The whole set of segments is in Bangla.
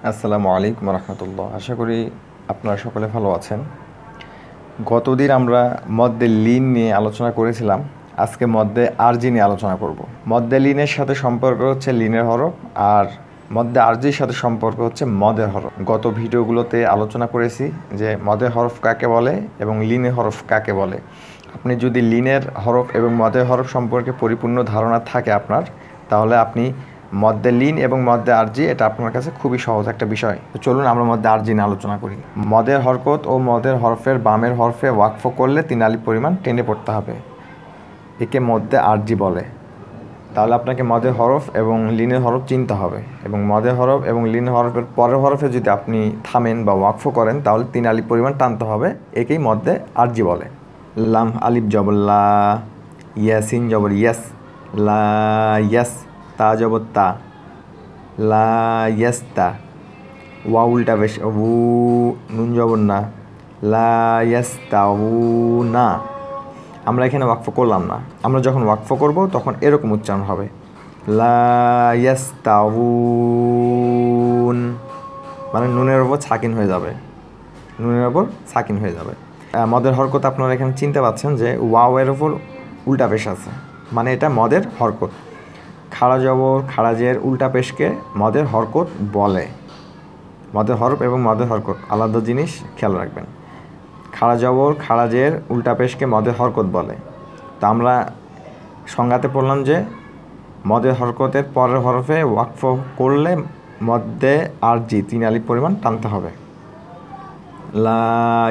আসসালামু আলাইকুম রহমতুল্লাহ। আশা করি আপনারা সকলে ভালো আছেন। গতদিন আমরা মদ্যে লিন নিয়ে আলোচনা করেছিলাম। আজকে মদ্যে আরজি নিয়ে আলোচনা করব। মদ্যে লিনের সাথে সম্পর্ক হচ্ছে লিনের হরফ, আর মদ্যে আরজির সাথে সম্পর্ক হচ্ছে মদের হরফ। গত ভিডিওগুলোতে আলোচনা করেছি যে মদের হরফ কাকে বলে এবং লিনের হরফ কাকে বলে। আপনি যদি লিনের হরফ এবং মদের হরফ সম্পর্কে পরিপূর্ণ ধারণা থাকে আপনার, তাহলে আপনি মদ্যে লিন এবং মদ্যে আরজি এটা আপনার কাছে খুবই সহজ একটা বিষয়। তো চলুন আমরা মদ্যে আরজি নিয়ে আলোচনা করি। মদের হরকত ও মদের হরফের বামের হরফে ওয়াকফ করলে 3 আলিফ পরিমাণ টেনে পড়তে হবে, একে মদ্যে আরজি বলে। তাহলে আপনাকে মদের হরফ এবং লিনের হরফ চিনতে হবে, এবং মদের হরফ এবং লিনের হরফের পরের হরফে যদি আপনি থামেন বা ওয়াকফ করেন তাহলে 3 আলিফ পরিমাণ টানতে হবে, একেই মদ্যে আরজি বলে। লাম আলিফ জবর লা, ইয়াসিন জবর ইয়াস, লা ইয়াস, তা জবর তা, লা ইয়াস্তা, ওয়া উল্টা পেশ উ, নুন জবর না, লা ইয়াস্তাউনা। আমরা এখানে ওয়াকফ করলাম না, আমরা যখন ওয়াকফ করব তখন এরকম উচ্চারণ হবে, লা ইয়াস্তাউন, মানে নুনের ওপর সাকিন হয়ে যাবে, নুনের ওপর সাকিন হয়ে যাবে। মদের হরকত আপনারা এখানে চিনতে পাচ্ছেন যে ওয়াও এর ওপর উল্টা পেশ আছে, মানে এটা মদের হরকত। খাড়া জবর খাড়াজের উল্টা পেশকে মদের হরকত বলে। মদের হরফ এবং মদের হরকত আলাদা জিনিস, খেয়াল রাখবেন। খাড়া জবর খাড়াজের উল্টা পেশকে মদের হরকত বলে। তো আমরা সংজ্ঞাতে পড়লাম যে মদের হরকতের পরের হরফে ওয়াকফ করলে মদ্যে আরজি 3 আলিফ পরিমাণ টানতে হবে। লা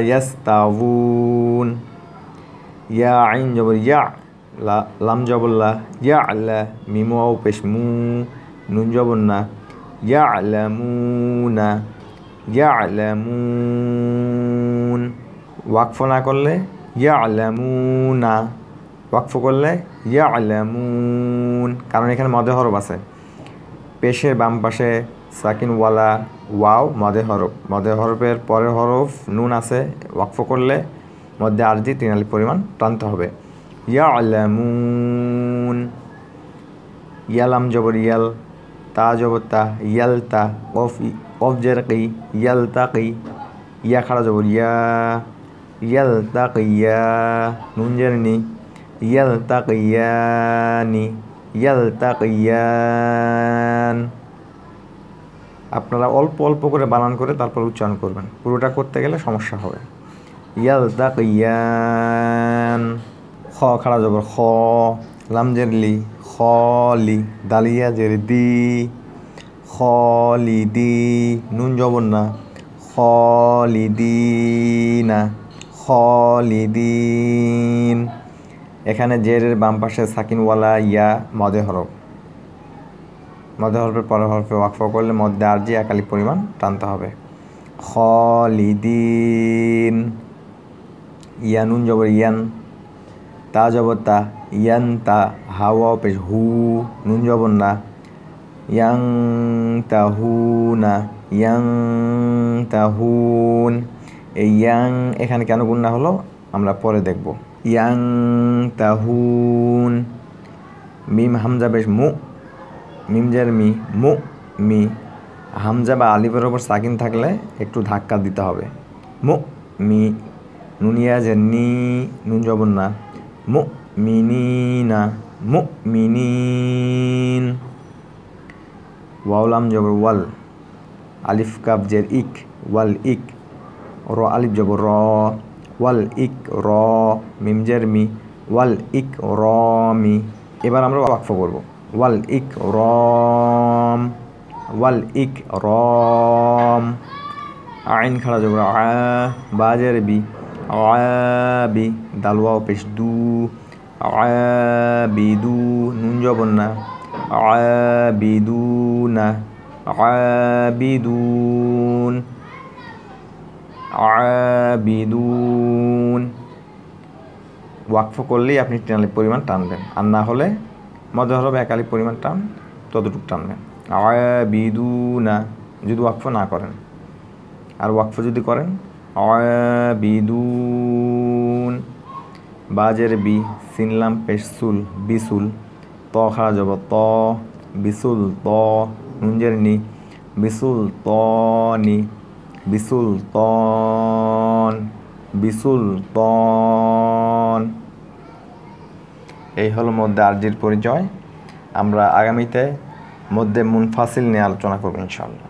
ইয়াস্তাউন, ইয়া আইন জবর ইয়া, লাম জবর লা, ইয়া আল্লা, মিম ওয়াও পেশ মু, নুন জবর না, ইয়ালামুনা, ইয়ালামুন। ওয়াকফ না করলে ইয়ালামুনা, ওয়াকফ করলে ইয়ালামুন, কারণ এখানে মদে হরফ আছে। পেশের বাম পাশে সাকিনওয়ালা ওয়াও মদে হরফ, মদে হরফের পরের হরফ নুন আছে, ওয়াকফ করলে মধ্যে আরজি 3 আলিফ পরিমাণ টানতে হবে। ইয়ালামুন, ইয়ালাম জবর ইয়াল, তা জবর তা, ইয়ালতা, কফ জের কি, ইয়ালতাকি, ইয়া খাড়া জবর ইয়া, ইয়ালতাকিয়া, নুন জের নি, ইয়ালতাকিয়ানি, ইয়ালতাকিয়ান। আপনারা অল্প অল্প করে বানান করে তারপর উচ্চারণ করবেন, পুরোটা করতে গেলে সমস্যা হবে। ইয়ালতাকিয়ান। খ খাড়া জবর খ, লাম জের লি, খলি, দালিয়া জের দি, খলিদি, নুন জবর না, খলিদিনা, খলিদিন। এখানে জেরের বাম পাশে সাকিনওয়ালা ইয়া মদে হরফ, মদে হরফের পরের হরফে ওয়াকফ করলে মধ্যে আরজি 1 আলিফ পরিমাণ টানতে হবে। খলিদিন। ইয়া নুন জবর ইয়ান, তা জবর তা, ইয়ান তা, হাওয়া পেশ হু, নুন জবর না, ইয়াং তাহুনা, ইয়াং তাহুন। এই ইয়াং এখানে কেন গুণনা হলো আমরা পরে দেখব। ইয়াং তাহুন। মিম হামজা পেশ মু, মিম জের মি, মু মি। হামজা বা আলিফের ওপর সাকিন থাকলে একটু ধাক্কা দিতে হবে। মু মি, নুনিয়া যে নি, নুন জবর না, মু মিনিনা, মু মিনিন। ওয়াউলাম জবর ওয়াল, আলিফ কাব জের ইক, ওয়াল ইক, র আলিফ জবর র, ওয়াল ইক র, মিম জের মি, ওয়াল ইক র মি। এবার আমরা ওয়াকফ করব। ওয়াল ইক রম, ওয়াল ইক রম। আইন খাড়া জবর আ, বা জের বি, আবি, দাল ওয়াও পেশ দু, আবিদু, নুন জবর না, আবিদুনা, আবিদুন, আবিদুন। ওয়াকফ করলেই আপনি 3 আলিফ পরিমাণ টানবেন, আর না হলে মধ্যে হরফ 1 আলিফ পরিমাণ টান, ততটুকু টানবেন। আবিদুনা যদি ওয়াকফ না করেন, আর ওয়াকফ যদি করেন আবিদুন। বাজের বি, সিনলাম পেশ সুল, বিসুল, ত খাড়া জবর ত, বিসুল ত, নুনজের নি, বিসুলতানি, বিসুলতান, বিসুলতান। এই হলো মধ্যে আরজির পরিচয়। আমরা আগামীতে মধ্যে মুনফাসিল নিয়ে আলোচনা করব ইনশাআল্লাহ।